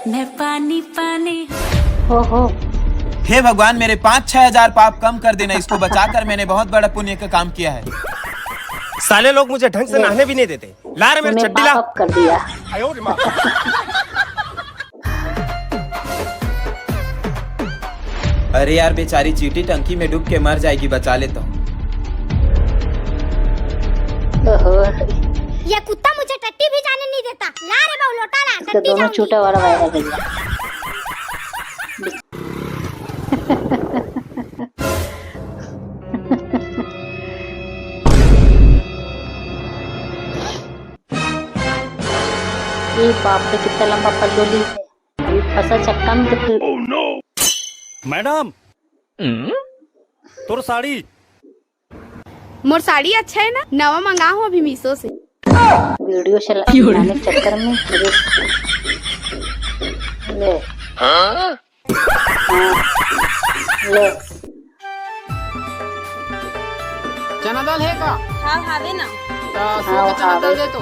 मैं पानी पानी। ओहो, हे भगवान, मेरे 5-6 हजार पाप कम कर देना। इसको बचाकर मैंने बहुत बड़ा पुण्य का काम किया है। साले लोग मुझे ढंग से नहाने भी नहीं देते। ला रे मेरी तूने चड्डी ला। पाप कर दिया। अरे यार, बेचारी चींटी टंकी में डूब के मर जाएगी, बचा लेता हूँ। ओहो, ये कुत्ता मुझे टट्टी भी जाने नहीं देता। ला रे बहू लोटा ला, इसके टट्टी दोनों जाऊंगी। छूटा वाला वायरल कर दिया। ये बाप रे, कितना लंबा पल्लू ली है। अभी फंसा चक्का में तो फिर मैडम, तोर साड़ी। मोर साड़ी अच्छा है ना, नवा मंगा हूँ अभी मीशो से। वीडियो चलाने के चक्कर में ले हाँ, ले चना दाल है का? हाँ हावे ना। हाँ, चना दाल दे तो।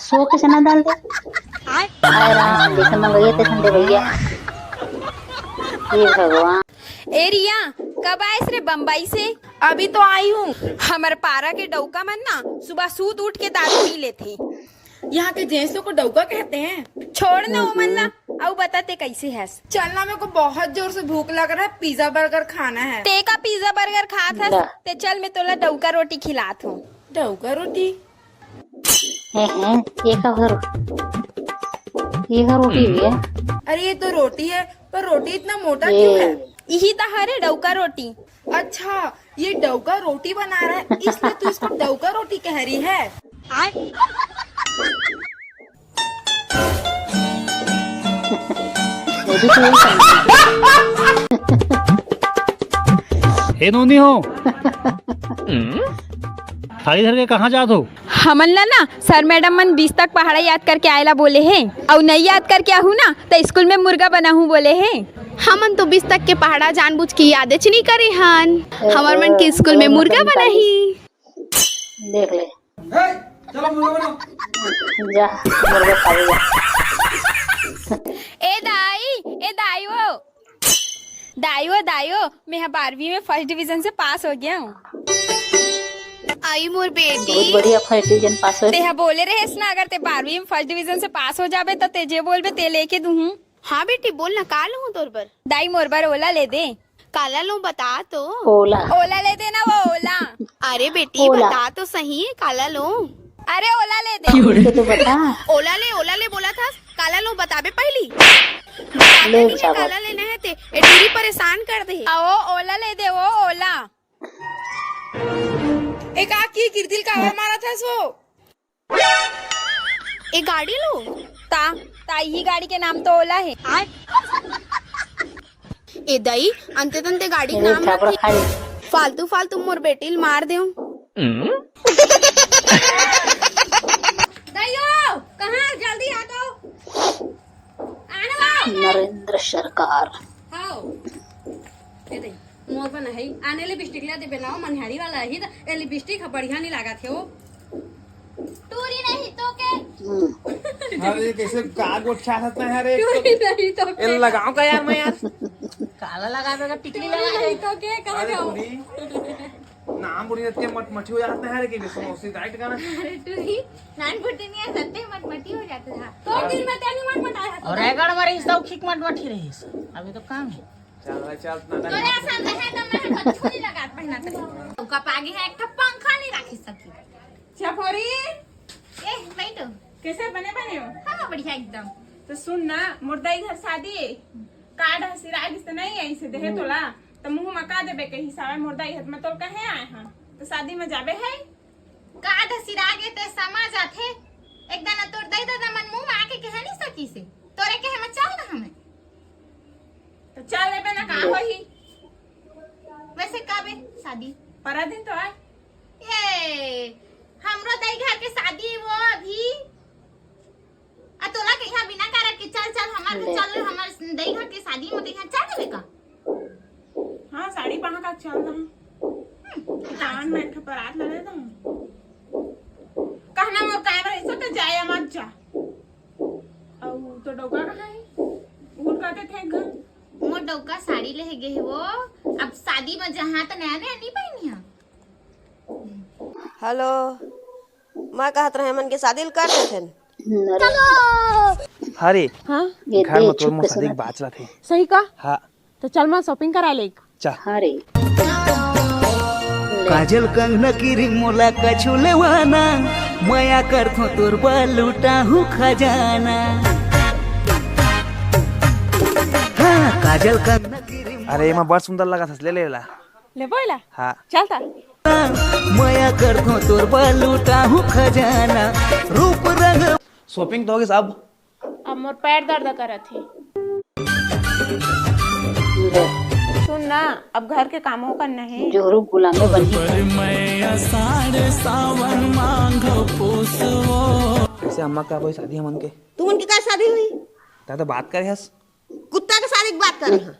सो के चना डाल दे। आए राम, जैसे मंगाइए थे ठंडे भैया। ये भगवान। ए रिया, कब आए रे बम्बई से? अभी तो आई हूँ। हमारे पारा के डौका मन ना सुबह सूत उठ के दारू पी लेते। यहाँ के जेंट्सों को डौका कहते हैं। छोड़ ना वो मन ला। अब बताते कैसे है? चलना, मेरे को बहुत जोर से भूख लग रहा है। पिज्जा बर्गर खाना है। ते का पिज्जा बर्गर खा था ते चल मैं तोला डौका रोटी खिलात हूँ। डौका रोटी? ये का रोटी भी है। अरे ये तो रोटी है, पर रोटी इतना मोटा क्यों है? यही तो है डौका रोटी। अच्छा, ये डौका रोटी बना रहा है, इसलिए तू इसको डौका रोटी कह रही है। वो भी तो यही हे नोनी हो, थाली धर के कहाँ जात हो? हमन ला ना सर मैडम मन 20 तक पहाड़ा याद करके आयला बोले हैं, और नहीं याद करके आहू ना तो स्कूल में मुर्गा बना हूँ बोले हैं। हमन तो 20 तक के पहाड़ा जानबूझ के याद नहीं करे हन। हमार मन के स्कूल में मुर्गा बना ही। देख ले। चलो मुर्गा बनाओ। जा मुर्गा खा ले जा। ए दाइयो, मैं 12वीं में फर्स्ट डिवीजन से पास हो गया हूँ। आई मोर बेटी, बहुत बढ़िया फर्स्ट डिवीजन पास हुए। ते बोले रहे ना, अगर ते 12वीं में फर्स्ट डिवीजन से पास हो जाबे तो तेजे बोलबे ते लेके दूँ। हाँ बेटी बोल ना, का लूँ तोर पर? दाई मोर बर ओला ले दे। काला लूँ बता तो। ओला ले दे ना, वो ओला। अरे बेटी ओला। बता तो सही, काला लूँ। अरे ओला ले दे। तो बता। ओला ले बोला था, काला लूँ बताबे पहली। ले काला लेना है ते एडी परेशान कर दे। ओ ओला ले दे, वो ओला। एक आकी किरदिल का हवा मारा था सो। एक गाड़ी लो ता ही गाड़ी के नाम तो ओला है। ए दई अंते तंते गाड़ी के नाम मत फालतू मोर बेटी मार दे। दईयो कहाँ, जल्दी आ तो। नरेंद्र सरकार। मोर पर नहीं आने लिपस्टिक ला दे बनाओ, मनहारी वाला ही तो ए लिपस्टिक बढ़िया नहीं लगा थे वो। टूरी नहीं तो के। अरे कैसे काग उठा सकते हैं रे? टूरी नहीं तो के। लगाओ का यार मैं यार। काला लगावेगा, टिकली लगावे तो के कहां जाओ? नाम बुरी के मठी हो जाते हैं रे, कि समोसे राइट का ना। अरे टूरी नान फुटी नहीं है, सत्ते मटमटी हो जाते था। तो दिन में तेनी मटमटाया था। और रेगड़ मरी सब खिक मटमटी रही। अभी तो काम है। चल तोरे आसान है तो मैं कछु नहीं लगा पहना तो का पागी है, एक पंखा नहीं रखी सकी। छपोरी ए बैठो। कैसे बने हो? हां बढ़िया एकदम। तो सुन ना, मुर्दाई घर शादी कार्ड हसिराग से नहीं ऐसे देहे तोला तो मुंह मका देबे के हिसाब मुर्दाई घर में तोल कहे आए हां तो शादी में जाबे है। कार्ड हसिरागे ते समझ आथे। एक दाना तोर दई दादा मन मुंह में आके कह नहीं सकी से। तोरे कहे में चल ना हमें। तो चल लेबे ना, का होही? वैसे काबे शादी परा दिन तो आए। ये हमरो दई घर के शादी वो अभी आ तोला के यहाँ बिना कारण के चल हमार के चल, हमार दई घर के शादी में के यहाँ चल देवे का। हाँ साड़ी पहना का चल रहा कान में एक परात लगे तो कहना मोर कैमरा डौका कहाँ है? उठ कहते थे घर। मोर डौका साड़ी ले गए है वो। अब शादी में जहाँ तो नया नया नहीं पहनी है। हेलो, मैं कहत रहे मन के शादी कर देथे। अरे हाँ घर में तोर मोर शादी के बात रहा थे। सही का? हाँ तो चल मैं शॉपिंग करा ले। अरे काजल कंगना किरी मोला कछु लेवाना, मया करथो तोर लूटा हूँ खजाना। हाँ, काजल कंगना किरी अरे एमा बड़ सुंदर लगा था, ले ला। ले बोला? हाँ चलता। मया करथो तोर लूटा हूँ खजाना। रूप रंग शॉपिंग तो होगी सब। अब मोर पैर दर्द करत है। सुन ना, अब घर के कामों करना है। जोरू गुलामे बनी। ऐसे अम्मा का कोई शादी है मन के। तू उनकी का शादी हुई? ता तो बात करे हस। कुत्ता के शादी की बात कर रहा।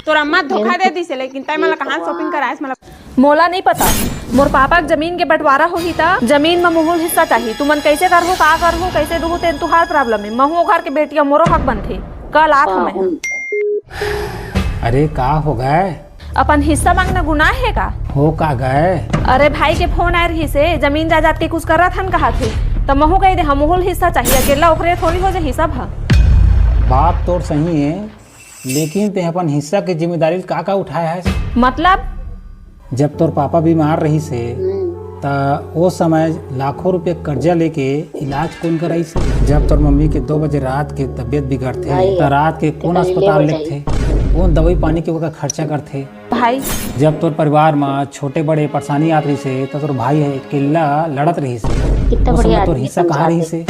तोर अम्मा धोखा दे दी से, लेकिन तय मला कहाँ शॉपिंग कराए मला। मोला नहीं पता। मोर पापा के जमीन के बंटवारा होही ता जमीन में मोहल हिस्सा चाहिए। तुमन कैसे करहु, का करहु, कैसे दुहु तेन तुहार प्रॉब्लम है। महू घर के बेटिया मोरो हक बनथे। कल आत हमें। अरे का हो गए? अपन हिस्सा मांगना गुनाह है का? हो का गए? अरे भाई के फोन आए रही से जमीन जायदाद के कुछ करत हन कहा थे, तो महू कह दे हम मोहल हिस्सा चाहिए। अकेला ओकरे थोड़ी हो जाए सब। बात तो सही है, लेकिन ते अपन हिस्सा की जिम्मेदारी का उठाया है? मतलब जब तोर पापा बीमार रही से ता वो समय लाखों रुपए कर्जा लेके इलाज कौन कराई से? जब तोर मम्मी के 2 बजे रात के तबीयत बिगड़ते तो रात के कौन अस्पताल लेते, कौन दवाई पानी के ओकर खर्चा करते भाई? जब तोर परिवार में छोटे बड़े परेशानी आत रही से तो तोर भाई है अकेला लड़त रही से, उस समय तोर हिस्सा कहाँ रही से?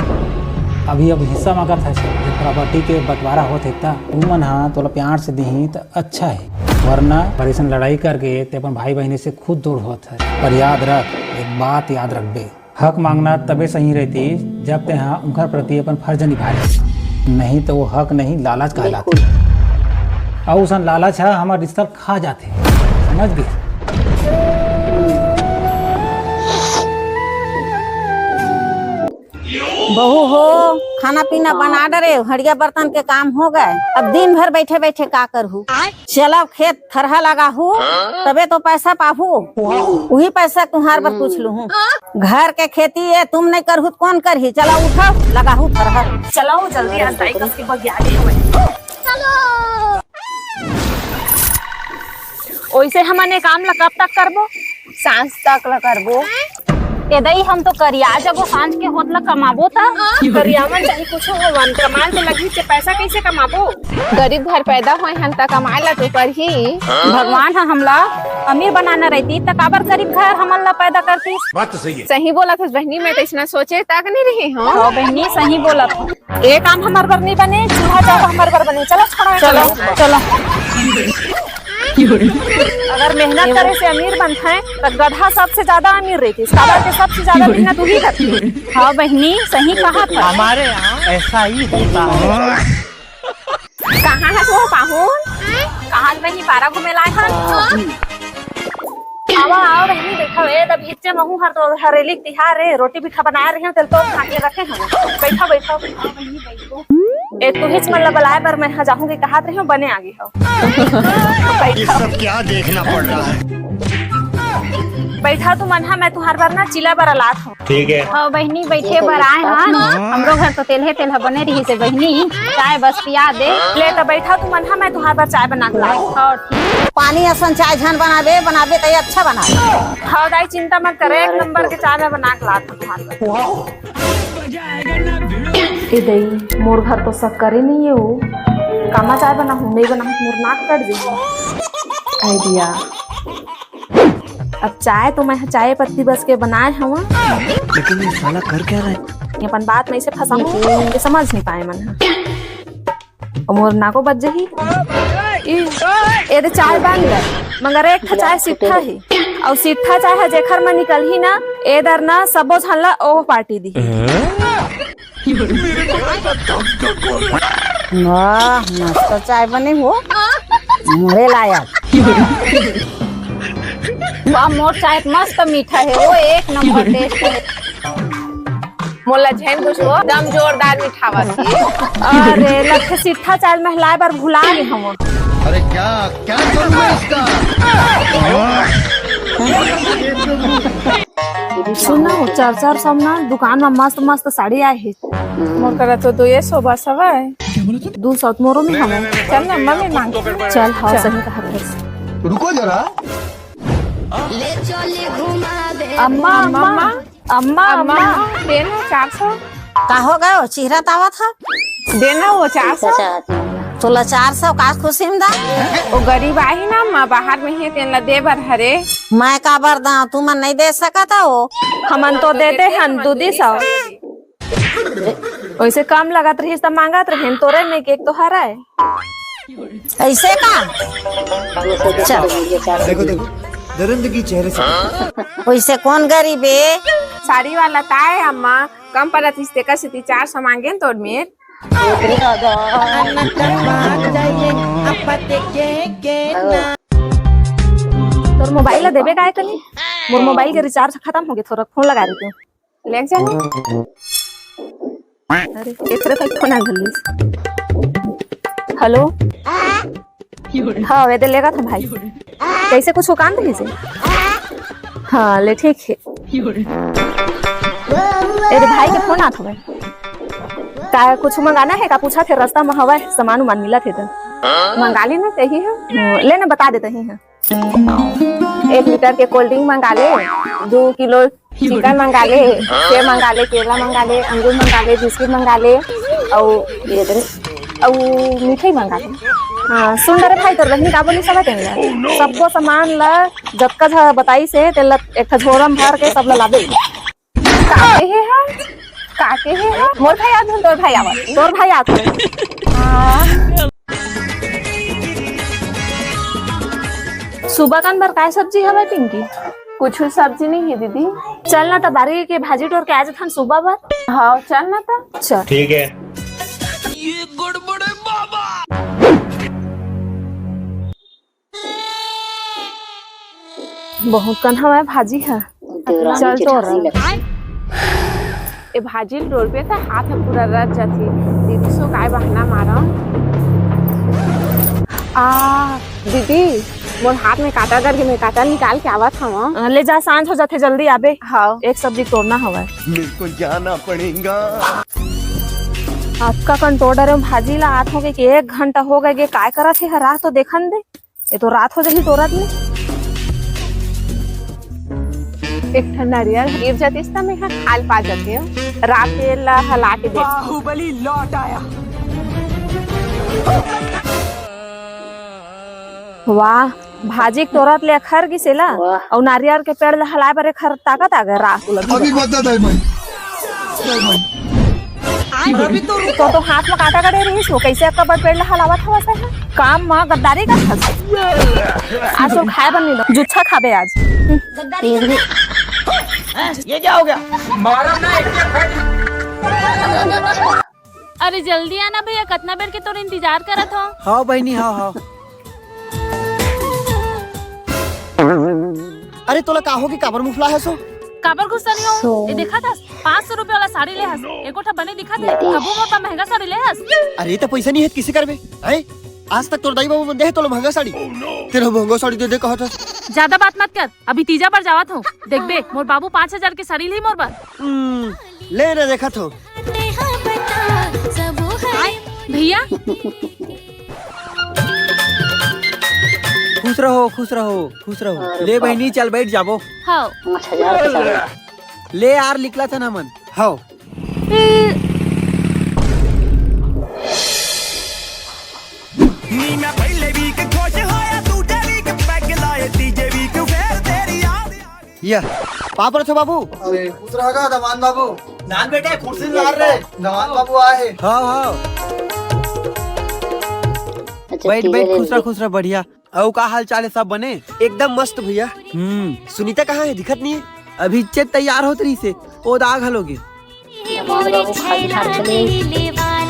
अभी अब हिस्सा मांगत है। जब प्रॉपर्टी के बंटवारा होते ता उमन हाँ तोला प्यार से दी तो अच्छा है, वरना परेशान लड़ाई करके ते अपन भाई बहनी से खुद दूर होता है। पर याद रख, एक बात याद रखबे, हक मांगना तबे सही रहती जब ते हाँ उनका प्रति अपन फर्ज निभाए, नहीं तो वो हक नहीं लालच कहलाते। और उसन लालच है हमारे रिश्ता खा जाते, समझ गए? बहू हो, खाना पीना बना डरे, हड़िया बर्तन के काम हो गए। अब दिन भर बैठे बैठे का करूँ? चलो खेत थरहा लगा हूँ, तबे तो पैसा पाहू। वही पैसा तुम्हार पर पूछ लूँ। घर के खेती है, तुम नहीं करहू तो कौन करही? चलो उठो, लगा हूँ थरहा। चलो जल्दी ओइसे हमने काम ला कब तक करबो? सांझ तक ला करबो। एदई हम तो करिया जगो सांझ के होत ला कमाबो ता। करियावन चाहे कुछ होवन, कमाल तो लगी से पैसा कैसे कमाबो? गरीब घर पैदा हुए हम तक कमाए ला तो कर ही। भगवान है हमला अमीर बनाना रहती तो काबर गरीब घर हमला पैदा करती। बात तो सही है। सही बोला था बहनी, मैं तो इतना सोचे तक नहीं रही हूँ। हाँ बहनी सही बोला था। एक काम हमारे पर नहीं बने, चूल्हा चावल हमारे पर बने। चलो चलो चलो। अगर मेहनत करे से अमीर बनता है तो गधा सबसे ज्यादा अमीर रहती है। के सबसे ज्यादा मेहनत वही करती है। हाँ बहनी सही कहा था। हमारे यहाँ ऐसा ही होता है। कहाँ है वो पाहुन? कहाँ बहनी पारा घूमे लाए हन? आवा आओ बहनी देखो ए तब हिच्चे महू हर तो हरेली तिहार रे रोटी पिठा बना रहे हैं तेल तो खा के रखे हैं। बैठो बैठो बहनी बैठो। एक तो हिच मतलब बुलाए पर मैं यहाँ जाऊंगी कहा रही हूँ बने आगे हो। ये सब क्या देखना पड़ रहा है? बैठा तू मन मैं तुहार बार ना चिला बरा लात हूँ। ठीक है। हाँ बहनी बैठे बर आए हन। हमरो घर तो तेलहा बने रही से बहनी, चाय बस पिया दे। ले तो बैठा तू मन मैं तुहार बार चाय बना के लाई। हाँ ठीक। पानी असन चाय झन बनाबे तो ये अच्छा बना। हाँ दाई चिंता मत करे, 1 नंबर के चाय में बना के लात हूँ तुहार बार। दई मोर घर तो सब करे नहीं है वो कामा चाय बना हूँ नहीं बना मोर नाक कट जाए आइडिया। अब चाय तो मैं चाय पत्ती बस के बनाए हूँ, लेकिन ये साला कर क्या रहा है? अपन बात में इसे फंसाऊं ये समझ नहीं पाए मन। मोर नाको बज जही ए दे चाय बन गए मगर एक चाय सिट्ठा ही और सिट्ठा चाय है जेखर में निकल ही ना ए दर ना सबो झल्ला ओ पार्टी दी। वाह मस्त चाय बने हो, मोरे लायक। वाह मोर चाय मस्त मीठा है वो, 1 नंबर टेस्ट है। मोला झेन कुछ हो दम जोरदार मिठावा थी। अरे लखे सिट्ठा चाल महलाए बार भुला गए हम। अरे क्या क्या करूं मैं इसका? सुना हो 400 ना दुकान में मस्त मस्त साड़ी आए है। मोर करा तो 200 बस हवा 200 मोरो में हमें। चल ना मम्मी मांग चल हाँ सही कहा। रुको जरा। अम्मा अम्मा अम्मा अम्मा देना 400 का हो गयो चेहरा तावा था देना वो 400 तोला 400 का खुशी में दा। वो गरीब आई ना माँ बाहर में ही तेन ला दे बर हरे मैं का बर दा तू मन नहीं दे सका था वो हमन तो देते हन 200 वैसे कम लगत रही तब मांगत रहे तोरे में केक तो हरा है ऐसे का। चल देखो देखो दरिंदगी चेहरे से। वैसे कौन गरीब है। साड़ी वाला ताए अम्मा कम पड़त इसते का सिटी 400 मांगे तोड़ में तोर मोबाइल देबे का कनी मोर मोबाइल के रिचार्ज खत्म हो गया थोड़ा फोन लगा रही हूँ ले जा। अरे एक तक फोन आ गई। हेलो हाँ वे लेगा था भाई कैसे कुछ हो काम रही से। हाँ ले ठीक है अरे भाई के फोन आत हुए का कुछ मंगाना है का पूछा थे रास्ता में हवा सामान उमान मिला थे तो मंगा लेना चाहिए है लेना बता देते ही है। 1 लीटर के कोल्ड ड्रिंक मंगा ले 2 किलो चिकन मंगा ले सेब मंगा ले केला मंगा ले अंगूर मंगा ले बिस्किट मंगा ले और मिठाई मंगा ले। हाँ सुन रे भाई तो रहनी का बोली सब देंगे सबको सामान ला जतका झा बताई से तेल एक झोरा में भर के सब ला दे। काके है मोर भाई आत तोर भाई आवत तोर भाई आत सुबह कान बर काय सब्जी हवे पिंकी। कुछ सब्जी नहीं है दीदी। चल ना तबारी के भाजी टोर के आज थान सुबह बर। हाँ चल ना था चल ठीक है। ये गड़बड़े बाबा। बहुत कन हवा भाजी है चल तो ए भाजी टोर पे तो हाथ पूरा रच जाती दीदी सो काय बहाना मारा दीदी मोर हाथ में काटा करके मैं काटा निकाल के आवा था ले जा सांझ हो जाते जल्दी आबे। हाँ एक सब्जी तोड़ना हवा मेरे को जाना पड़ेगा। आपका कंटोडर में भाजी ला आत हो गए कि 1 घंटा हो गए काय करा थे रात तो देखन दे ये तो रात हो जाही तोरत में। एक नारियल गिर जाती इस में खाल पा जाते हो रात ला हला के देख बाहुबली लौट आया। वाह भाजी तोरत ले खर गिसेला और नारियल के पेड़ ले हलाए पर खर ताकत आ गए रात अभी बता दे मैं तो हाथ में काटा कटे रही सो कैसे आपका बड़ पेड़ ले हलावा था वैसे है काम में गद्दारी का था आज तो खाए बन नहीं जुच्छा खाबे आज ये क्या हो गया? अरे जल्दी आना भैया कितना बेर के तोर इंतजार करत हो। हाँ बहनी हाँ हाँ। अरे तोला का हो कि काबर मुफला है सो काबर गुस्सा नहीं हो ये देखा था 500 रुपए वाला साड़ी ले हस एको ठा बने दिखा थे कबू मोटा महंगा साड़ी ले हस। अरे तो पैसा नहीं है किसी करबे हैं आज तक तोर दाई बाबू बंदे है तोला महंगा साड़ी तेरा महंगा साड़ी दे कहा था। ज्यादा बात मत कर अभी तीजा पर जावत हो देख बे मोर बाबू 5000 के साड़ी ली मोर बार ले ना देखा तो भैया खुश रहो खुश रहो खुश रहो। ले बहनी चल बैठ जाबो। हाँ ले यार निकला था ना मन। हाँ या पापड़ थे बाबू। अरे खुश रहेगा दमान बाबू। नान बेटे कुर्सी ला रहे दमान बाबू आए। हाँ हाँ बैठ बैठ खुश रहा बढ़िया। और का हाल चाल है सब बने एकदम मस्त भैया। सुनीता कहाँ है दिखत नहीं है अभी चेक तैयार होत रही से ओ दाग हलोगे।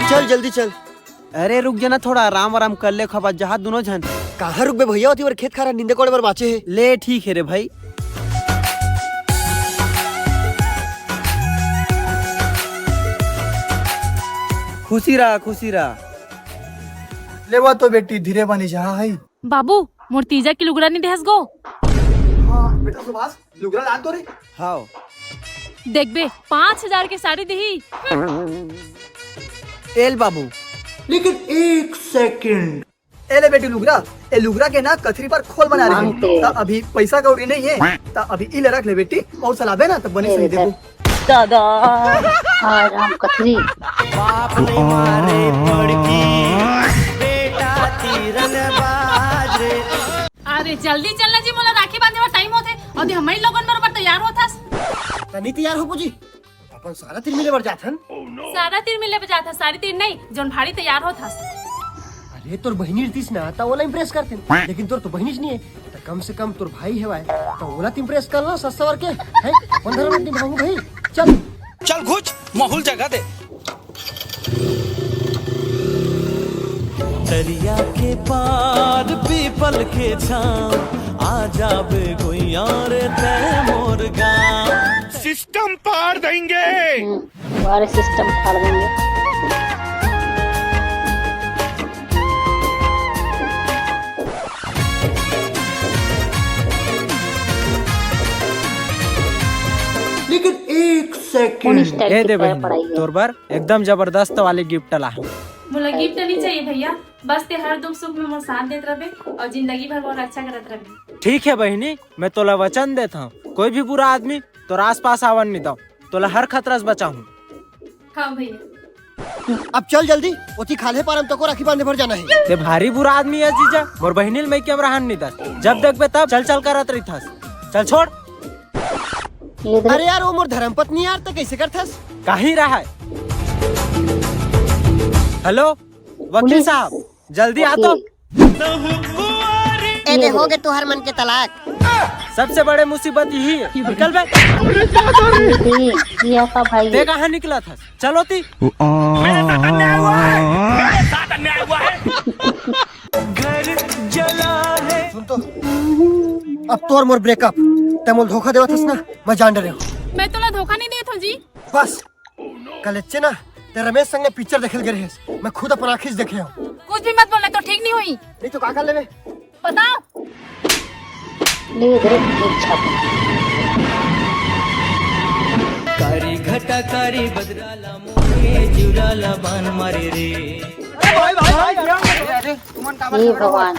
चल जल्दी चल। अरे रुक जाना थोड़ा आराम कर ले खबा जहाँ दोनों जन कहाँ रुक बे भैया होती और खेत खारा नींदे कोड़े पर बाचे है। ले ठीक है रे भाई। खुशी रहा खुशी रहा। लेवा तो बेटी धीरे बनी जा है। बाबू मोर तीजा की लुगड़ा नहीं देहस गो। हाँ बेटा सुभाष लुगड़ा लान तो रे। हाँ देख बे 5000 की साड़ी दी। एल बाबू। लेकिन एक सेकंड। एले बेटी लुगड़ा ए लुगड़ा के ना कथरी पर खोल बना रही है। ता अभी पैसा कौड़ी नहीं है। ता अभी इले रख ले बेटी और सलाबे ना तब बने सही देबू। दादा हाँ राम कथरी बाप ने मारे पड़की बेटा तीरंदाज रे। अरे जल्दी चलना जी, मोला राखी बांधे का टाइम होथे और दे हमई लोगन बरोबर तैयार होथस। तनी तैयार हो पूजी अपन सारा तीर मिले बर जाथन। सारा तीर मिले बजाता, सारी तीर नहीं जोन भाड़ी तैयार होथस। अरे तोर बहिनी रतीस ना ता ओला इंप्रेस करते, लेकिन तोर तो बहिनी नहीं है तो कम से कम तोर भाई है तो ओला इंप्रेस कर लो सस्ता वर के है 15 मिनट निभाऊंगा भाई। चल चल घुच माहौल जगह दे। दरिया के पार पीपल के छांव आ जाबे कोई और ते मोर गाँव। सिस्टम पार देंगे। हमारे सिस्टम फाड़ देंगे। लेकिन एक सेकंड ये दे बहन तोर बर एकदम जबरदस्त वाले गिफ्ट ला। मोला गिफ्ट नहीं चाहिए भैया, बस ते हर दुख सुख में मोर साथ देत रहे और जिंदगी भर मोर अच्छा करत रहे। ठीक है बहनी, मैं तोला वचन देता हूँ कोई भी बुरा आदमी तोर आस पास आवन नहीं दो, तोला हर खतरा से बचाऊं। हाँ भैया। अब चल जल्दी ओती खाले पारम तको राखी बांधे भर जाना है। ते भारी बुरा आदमी है जीजा, मोर बहनील मैं कैमरा हन नहीं दस, जब देख पे तब चल चल करत रही थस। चल छोड़। अरे यार वो मोर धर्मपत्नी यार तो कैसे करथस? कहीं रहा है। हेलो वकील साहब जल्दी आ तो। ए हो गए तुहर मन के तलाक। सबसे बड़े मुसीबत यही है, निकल बे। भाई देख कहाँ निकला था, चलो ती। घर जला है। सुन तो अब तोर मोर ब्रेकअप ते मोल धोखा देवत हस ना, मैं जान रहे हूँ। मैं तोला धोखा नहीं देत हूँ जी। बस कल अच्छे ना ते रमेश संग पिक्चर देखल गए है, मैं खुद अपन आँखी से देखे हूँ। कुछ भी मत बोलना तो ठीक नहीं हुई। नहीं तो का कर लेबे बताओ। ले इधर एक छाप। कारी घटा कारी बदराला मोहे जुराला बान मारे रे। हे भगवान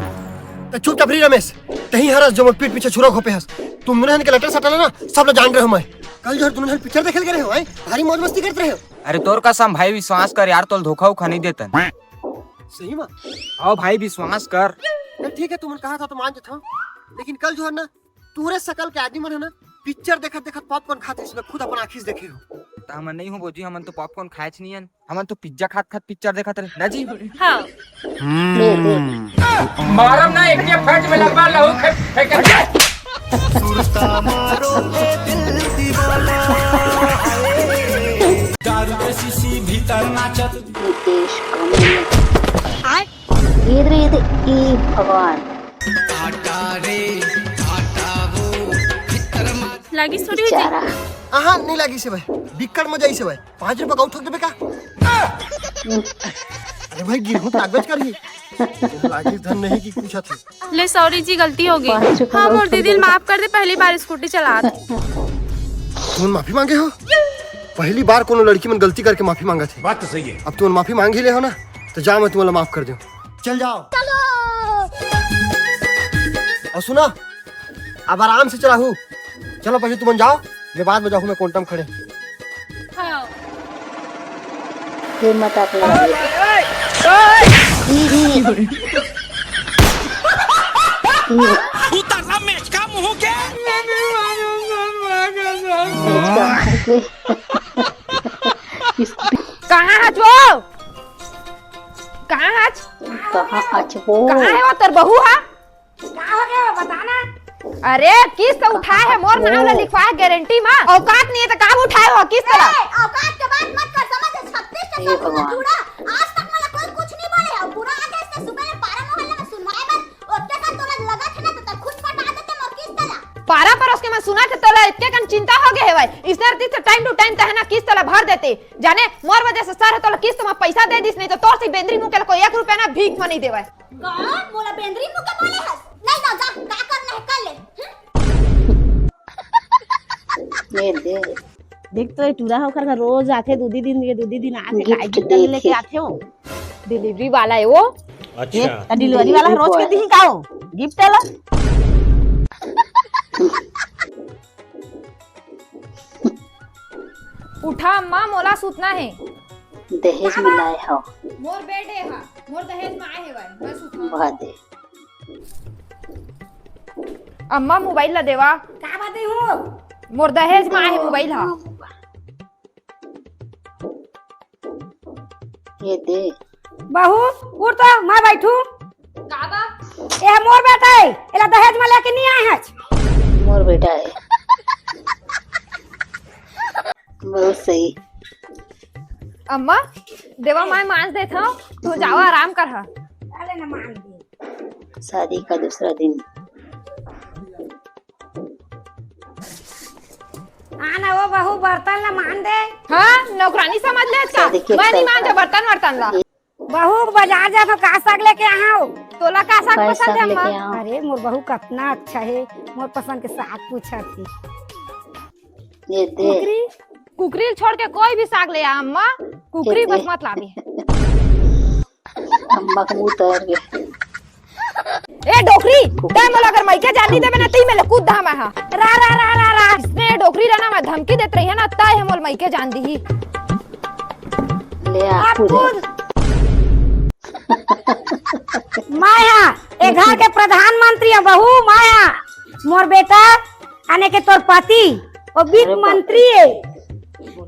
तो चुपचाप रही रमेश, तही हरस जो मोर पीठ पीछे छुरा खोपे हस। तुम दुल्हन के लेटर सटल ना सब लोग जान रहे हो। मैं कल जो तुम पिक्चर देखल गए हो भारी मौज मस्ती करते रहे हो। अरे तोर कसम भाई विश्वास कर यार, तोल धोखा उखा नहीं देतन। सही में आओ भाई विश्वास कर। ठीक है तुमने कहा था तो मान जाता हूँ, लेकिन कल जो है ना तूरे शकल के आदमी मन है ना पिक्चर देखत देखत पॉपकॉर्न खाते इसमें खुद अपन आँखी से देखे हो। हम नहीं हो बोजी, हमन तो पॉपकॉर्न खाए नहीं हन, हमन तो पिज्जा खात खात पिक्चर देखत रहे ना जी। हाँ। मारम ना एक के फट में लगवा लहू फेंक। सुरता मारो ए दिल दीवाना। दारू के शीशी भीतर नाचत। देश ये भगवान लागी सोरी हुई जी। हाँ नहीं लगी से भाई, बिक्कड़ मजा से भाई 5 रुपए का उठक देबे का। अरे भाई गिरहू कागज कर ही लागी धन नहीं की पूछा थी। ले सॉरी जी गलती हो गई। हाँ मोर दीदी माफ कर दे, पहली बार स्कूटी चला थी। तुम माफी मांगे हो? पहली बार कोनो लड़की में गलती करके माफी मांगा थी। बात तो सही है। अब तुम माफी मांग ही ले हो ना तो जा मैं तुम्हें माफ कर दूं। चल जाओ। और सुना अब आराम से चला हूँ। चलो पहले तुम जाओ, मैं बाद में जाऊँ, मैं कोंटम खड़े। हाँ। ये मत आप कहाँ है वो? कहाँ है? कहाँ है वो तेर बहू है? क्या हो गया बताना। अरे किस्त उठाए है मोर नाम ला लिखवा है गारंटी में। औकात नहीं है तो काम उठाए हो किस्त ला। औकात के बात मत कर, समझ 36 टका जुड़ा आज तक मला कोई कुछ नहीं बोले और पूरा आगे से सुबह में पारा मोहल्ले में सुनवाए बस ओके का तोला लगा थे ना तो खुद पटा देते मोर किस्त ला। पारा पर उसके मैं सुना थे तोला इतने कन चिंता हो गए है भाई। इसने टाइम टू टाइम तहना किस्त ला भर देते जाने मोर वजह से सर तो किस्त में पैसा दे दिस नहीं तो तोर से बेंद्री मुके को 1 रुपया ना भीख में नहीं देवे कौन बोला बेंद्री मुके बोले हस नहीं ना जा का करना है कर ले ये दे देख तो टूरा होकर रोज आते दूधी दिन आके गिफ्ट लेके आते हो डिलीवरी वाला है वो। अच्छा डिलीवरी वाला रोज के दी का हो गिफ्ट ला उठा अम्मा मोला सूतना है दहेज में लाए हो मोर बेटे हा मोर दहेज में आए है मैं सूतना बहुत दे अम्मा मोबाइल ला देवा का बात हो मोर दहेज में आए मोबाइल हा ये दे बहू उठ तो मैं बैठू काबा ए मोर बेटा है एला दहेज में लेके नहीं आए हैं मोर बेटा है बहुत सही अम्मा देवा मैं मांस देता हूँ तू जाओ आराम कर हा अरे ना मान दे शादी का दूसरा दिन आना वो बहू बर्तन ला मान दे हाँ नौकरानी समझ ले इसका मैं नहीं मानता बर्तन ला बहू बाजार जा तो का साग लेके आओ तोला का साग पसंद है अम्मा अरे मोर बहू कितना अच्छा है मोर पसंद के साग पूछा थी ये दे कुकरी छोड़ के कोई भी साग ले आ अम्मा कुकरी बस मत लावी अम्मा का मुंह तैर गया ए डोकरी तय मोला अगर माइके जानी दे ना तई में कूद धा मैं हां रा रा रा रा रा इसने डोकरी रहना मैं धमकी देत रही है ना तय है मोल माइके जान दी ले आ कूद माया ए घर के प्रधानमंत्री है बहू माया मोर बेटा आने के तोर पति वो वित्त मंत्री है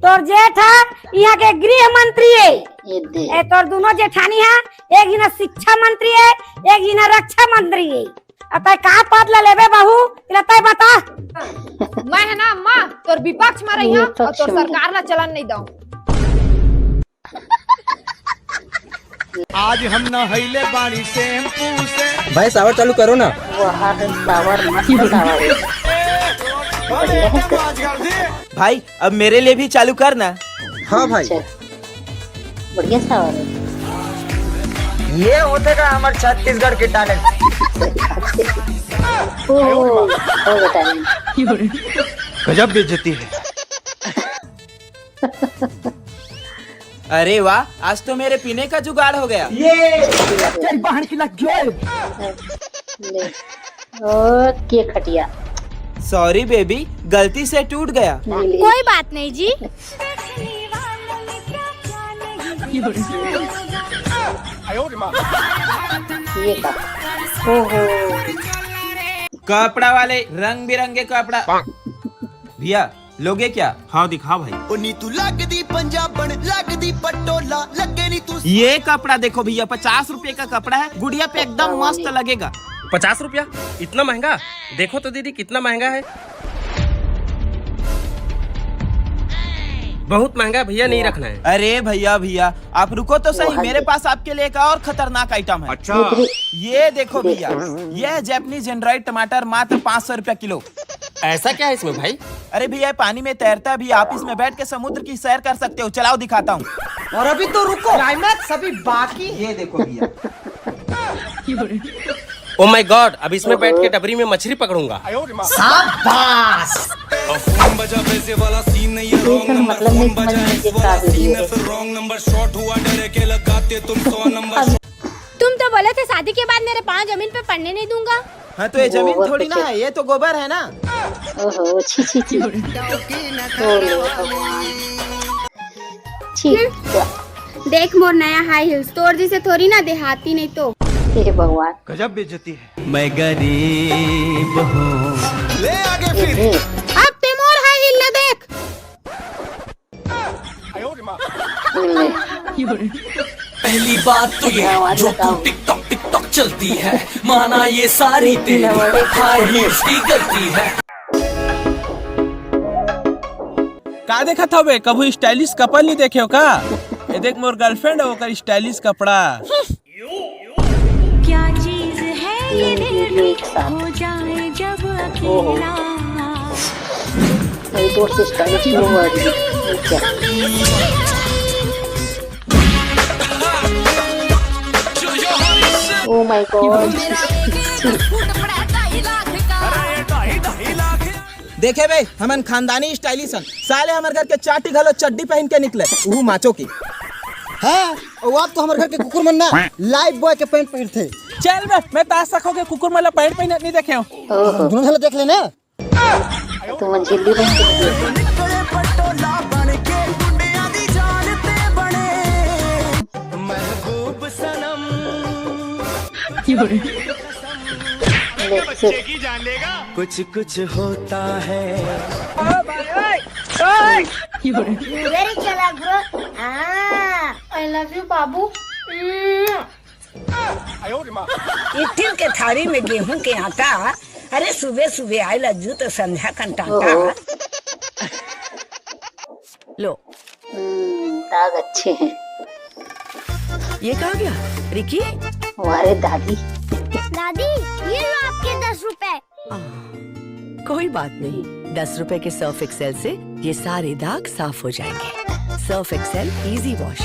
तोर जेठ है यहाँ के गृह मंत्री है ये दे ए तोर दोनों जेठानी है एक जना शिक्षा मंत्री है एक जना रक्षा मंत्री है अतः का पद ले लेबे बहू तय बता मैं है ना अम्मा तोर विपक्ष में रही और तोर सरकार ला चलन नहीं दऊं आज हम नहैले बाड़ी शैम्पू से। भाई सावर चालू करो ना। सावर मस्त सावर भाई अब मेरे लिए भी चालू करना। हाँ भाई बढ़िया सावर है। ये होते का हमारे छत्तीसगढ़ के टैलेंट। गजब बेइज्जती है। अरे वाह आज तो मेरे पीने का जुगाड़ हो गया। ये बाहर की लग गया। ओके खटिया। सॉरी बेबी गलती से टूट गया। कोई बात नहीं जी। ये का ओहो कपड़ा वाले रंग बिरंगे कपड़ा भैया लोगे क्या? हाँ दिखा भाई। तू लगदी पंजाबन लगदी पटोला लगे नी तू। ये कपड़ा देखो भैया 50 रुपए का कपड़ा है गुड़िया पे एकदम मस्त लगेगा। 50 रुपया इतना महंगा? देखो तो दीदी कितना महंगा है। बहुत महंगा भैया नहीं रखना है। अरे भैया आप रुको तो सही मेरे पास आपके लिए एक और खतरनाक आइटम है। अच्छा ये देखो भैया ये जैपनीज एंड्रॉइड टमाटर मात्र 500 रुपया किलो। ऐसा क्या है इसमें भाई? अरे भैया पानी में तैरता है भैया आप इसमें बैठ के समुद्र की सैर कर सकते हो। चलाओ दिखाता हूँ। और अभी तो रुको क्लाइमैक्स अभी बाकी। ये देखो भैया। ओ माय गॉड अब इसमें बैठ के डबरी में मछली पकड़ूंगा। शाबाश। मतलब नहीं समझ तुम तो बोले थे शादी के बाद मेरे 5 जमीन पे पढ़ने नहीं दूंगा। हाँ तो ये जमीन थोड़ी ना है ये तो गोबर है ना। ओहो छी छी छी छी देख मोर नया हाई हील्स तोर जैसे थोड़ी ना देहाती नहीं तो। हे भगवान गजब बेइज्जती है। मैं गरीब हूँ। ले आगे फिर। अब ते मोर हाई हील ना देख। पहली बात तो ये जो तू टिकटॉक चलती है माना ये सारी तेरी हाई हील्स की गलती है। का देखा था बे कभी स्टाइलिश कपल नहीं देखे हो का? ये देख मोर गर्लफ्रेंड है ओकर स्टाइलिश कपड़ा। क्या चीज है ये दिल हो जाए जब अकेला। दूर से स्टाइलिश हुआ ओह माय गॉड। देखे बे हमन खानदानी स्टाइलिश हन, साले हमर घर के चाटी घलो चड्डी पहन के निकले, वो माचो की। हाँ और आप तो हमारे घर के कुकुर मन ना लाइफ बॉय के पैंट पहन थे। चल बे मैं ताश सखो के कुकुर मला पैंट पहन नहीं देखे हूं। दोनों झल देख लेना। तुम मंजिली बन के कुछ कुछ होता है। वेरी चला ब्रो। आई लव यू बाबू। इटिल के थारी में गेहूं के आटा, अरे सुबह सुबह आए लज्जू तो संध्या कंटाटा। लो दाग अच्छे हैं। ये कहाँ गया रिकी? हमारे दादी। दादी ये लो आपके 10 रुपए। कोई बात नहीं, 10 रुपए के सर्फ एक्सेल से ये सारे दाग साफ हो जाएंगे। Surf Excel easy wash.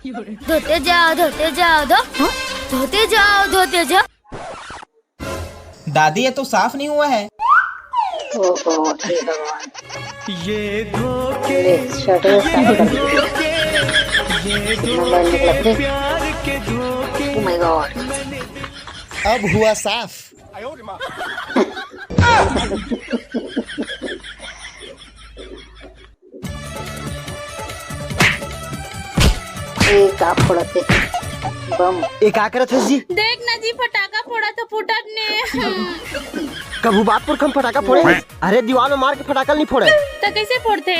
धोते जाओ धोते जाओ धोते जाओ धोते जाओ। दादी ये तो साफ नहीं हुआ है। ओहो हे भगवान। ये धोखे प्यार के धोखे। Oh my God. अब हुआ साफ। एक आप फोड़ते बम। एक आकर थे जी। देख ना जी फटाका फोड़ा तो फुटत ने। कबू बात पर कम फटाका फोड़े। अरे दीवार में मार के फटाका नहीं फोड़े। तो कैसे फोड़ते?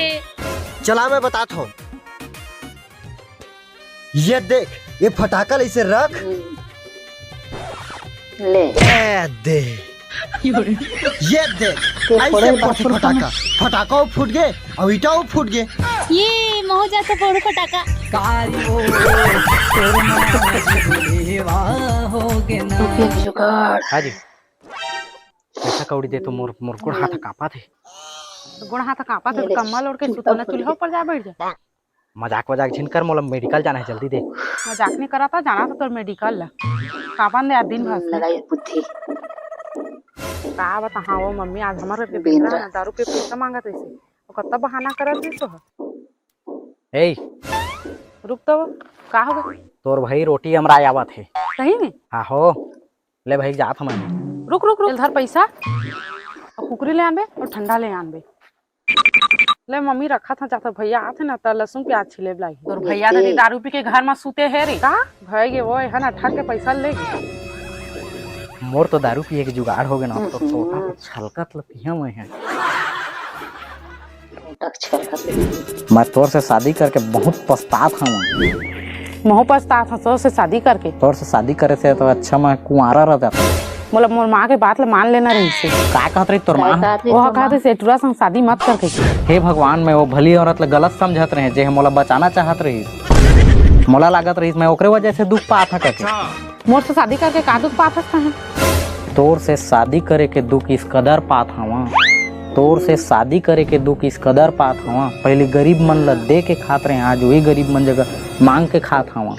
चला मैं बताता हूँ। ये देख, ये फटाका इसे रख ले दे। ये देख ऐसे पड़ती फटाका, फटाका फूट गए और ईटा फूट गए। ये मोह जाता फोड़ो फटाका। जुगाड़। हाँ जी पैसा कौड़ी दे तो मोर मोर गुड़ हाथ कापा थे। गुड़ हाथ कापा थे तो कम्बल ओढ़ के सुतोना चूल्हा पर जा बैठ जा। मजाक वजाक झिनकर मोला मेडिकल जाना है, जल्दी दे। मजाक नहीं करा था, जाना था तो मेडिकल ला। कापन दे दिन भर लगाई बुद्धि। का बता। हाँ वो मम्मी आज हमारे के दिन ना दारू पे पैसा मांगा थे इसे, और कत्ता बहाना करत थी तो। ए रुक तो का हो गया? तोर भाई रोटी हमरा आवत है। सही में? हाँ हो ले भाई जात हम। रुक रुक रुक इधर पैसा और कुकरी ले आनबे और ठंडा ले आनबे। ले मम्मी रखा था जाता भैया आते ना तो लहसुन प्याज छिले लाई। और भैया दादी दारू पी के घर में सूते है रे का भैया वो है ना ठग के पैसा लेगी। मोर तो दारू पिए के जुगाड़ हो गए ना, तो छोटा छलकत लपिया मैं है। मैं तोर से शादी करके बहुत पछतात हूँ। मोह पछतात हूँ तोर से शादी करके। तोर से शादी करे से तो अच्छा मैं कुंवारा रहता। मोला मोर माँ के बात ला मान लेना रही से। का कहत रही तोर माँ? वो कहते सेठुरा संग शादी मत करके। हे भगवान, मैं वो भली औरत ला गलत समझत रहे जे मोला बचाना चाहत रही। मोला लागत रही मैं ओकरे वजह से दुख पात था करके। मोर से शादी करके का दुख पात है? तोर से शादी करे के दुख इस कदर पात हवा। तोर से शादी करे के दुख इस कदर पात हवा। पहले गरीब मन ला दे के खात रहे, आज वही गरीब मन जगह मांग के खात हवा।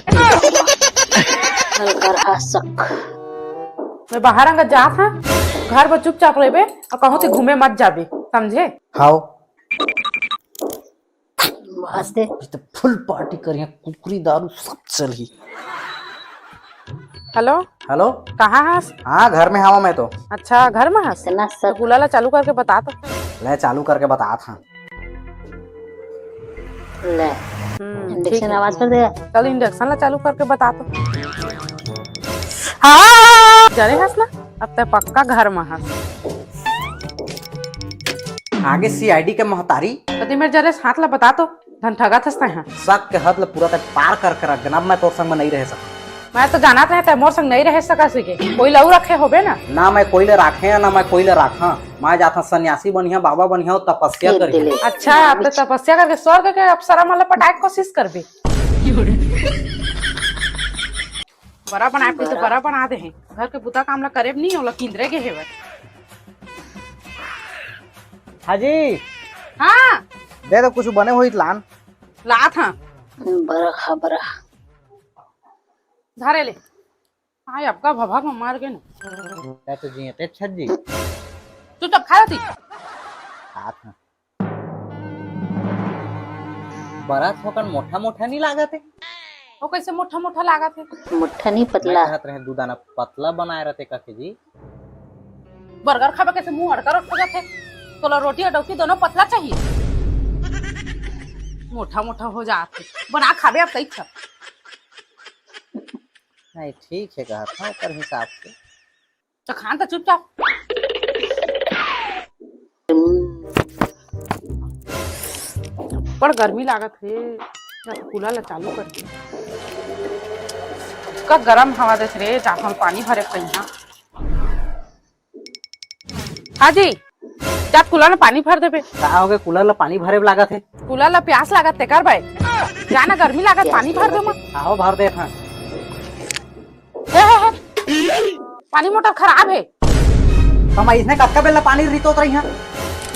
मैं बाहर अंग जात था, घर पर चुपचाप रहे और कहूँ से घूमे मत जाबे, समझे? हाउ वास्ते तो फुल पार्टी करिए, कुकरी दारू सब चली। हेलो हेलो कहाँ हस? हाँ घर में हूँ मैं तो। अच्छा घर में हस? तो गुलाला चालू करके बता तो। ले चालू करके बता था। ले इंडक्शन आवाज कर देगा। चल इंडक्शन ला चालू करके बता तो। हाँ जरे हस ना, अब तो पक्का घर में हस। आगे सीआईडी के महतारी कदी मेरे जरे हाथ ला बता तो, धन ठगा थसते हैं। शक के हद ला पूरा तक पार करके रख देना। मैं तोर संग में नहीं रह सकता। मैं तो जाना था मोर संग नहीं रह सका सके। कोई लऊ रखे होबे ना? ना मैं कोई ले राखे ना मैं कोई ले राखा। मैं जाता सन्यासी बनिया, बाबा बनिया, तपस्या करी। अच्छा अब तो तपस्या करके स्वर्ग के अप्सरा माला पटाए की कोशिश करबे। बड़ा बनाए तो बड़ा बना दे हैं। घर के बुता काम ला करे नहीं होला, किंदरे के हेवे। हाजी हाँ दे दो कुछ बने हुई लान लात हाँ बरा धारे ले। हाँ आपका भभा में मार गए ना तो जी ते छज्जी तू तब खा रही हाथ बड़ा थोकन मोटा मोटा नहीं लागत है वो कैसे मोटा मोटा लागा थे मुट्ठा नहीं पतला रहे दूधाना पतला बनाए रहते काके जी बर्गर खावे कैसे मुंह अड़कर रख जाते तो रोटी और डोकी दोनों पतला चाहिए मोटा मोटा हो जाते बना खावे आप सही था नहीं ठीक है कहा था ऊपर हिसाब से तो खान तो चुपचाप पर गर्मी लागत है कूलर ला चालू कर दी का गरम हवा देत रे चाहल पानी भरे कहीं हाँ जी जा कूलर में पानी भर देबे का हो गए कूलर ला पानी भरे लागत है कूलर ला प्यास लागत ते कर भाई जाना गर्मी लागत पानी भर दे मत आओ भर दे था पानी मोटर खराब है हम इसने कक्का बेला पानी रितो रही हैं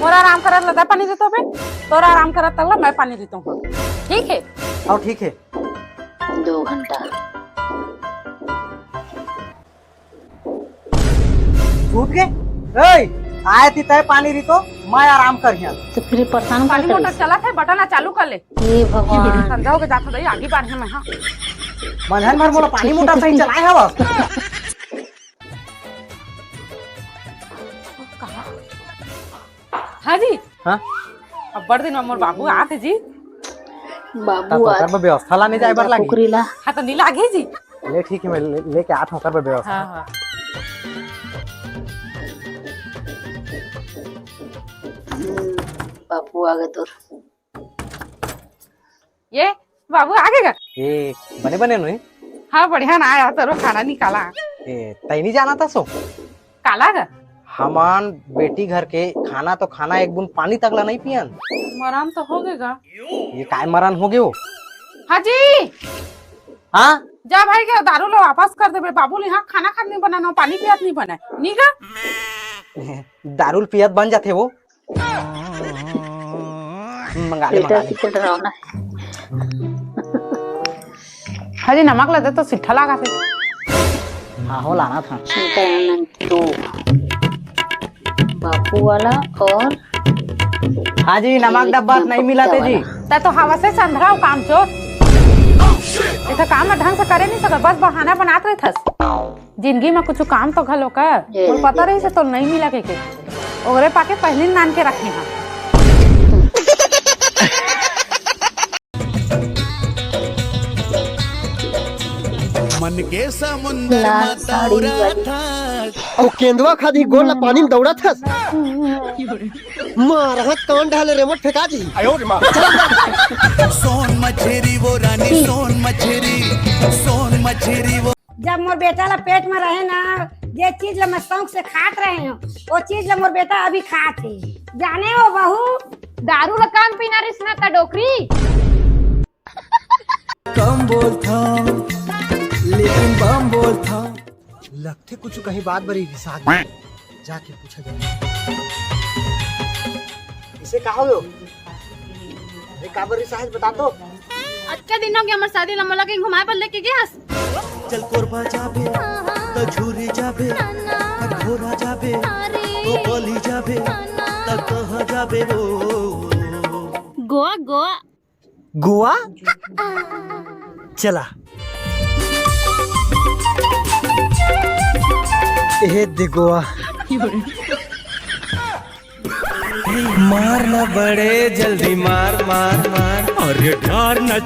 मोरा आराम करत लगा पानी देतो बे तोरा आराम करत तगला मैं पानी देता हूं ठीक है आओ ठीक है 2 घंटा छूट के ए आए थी तय पानी रितो मैं आराम कर यहाँ तो फिर परेशान पानी मोटर चला है बटन चालू कर ले ये भगवान समझाओगे जाता दई आगे बढ़े मैं हां मनहन भर मोला पानी मोटर सही चलाए हवा हाँ जी हाँ अब बड़ दिन में मोर बाबू आते जी बाबू कर व्यवस्था लाने जाए बर लागी कुकरीला हाँ तो नहीं लागे जी ले ठीक है मैं लेके आठ होकर व्यवस्था हाँ हाँ बापू आ गए तो ये बाबू आगे का ए बने बने नहीं हाँ बढ़िया ना आया तो खाना निकाला ए तई नहीं जाना था सो काला का हमान बेटी घर के खाना तो खाना एक बूंद पानी तकला नहीं पियन मरान तो हो गएगा ये काय मरान हो गयो हाँ जी हाँ जा भाई क्या दारू लो वापस कर दे बाबू यहाँ खाना खाने नहीं बनाना पानी पियात नहीं बना नहीं का दारूल पियत बन जाते वो मंगा ले हाँ जी नमक लगे तो सिट्ठा लगा थे हाँ हो लाना था तो बापू वाला और हाँ जी नमक डब्बा नहीं मिला थे जी तो हवा से संधरा काम चोर ऐसा काम में ढंग से करे नहीं सका बस बहाना बनाते रहे थस जिंदगी में कुछ काम तो घलो का और पता रही से तो नहीं मिला के ओगरे पाके पहले नान के रखे हैं मन के समुंदर में दौड़ा था और केंदुआ खादी गोल ला पानी में दौड़ा था मारा कान ढाले रिमोट फेंका दी सोन मछरी वो रानी सोन मछरी वो जब मोर बेटा ला पेट में रहे ना जे चीज ला मैं शौक से खात रहे हो वो चीज ला मोर बेटा अभी खात है जाने हो बहू दारू ला काम पीना रिसना ता डोकरी कम बोलता लेकिन बम बोलता लगते कुछ कहीं बात बड़ी रिसात जाके पूछा जाए इसे कहा हो काबर रिसात बता दो अच्छा दिन हो गया हमार शादी ला मोला के घुमाए पर लेके गयास चल कोरबा जाबे तो झूरी जाबे घोरा जाबे तो बोली जाबे तो कहां जाबे वो गोवा गोवा गोवा चला ए दे गोवा मार ना बड़े जल्दी मार मार मार और ये डर न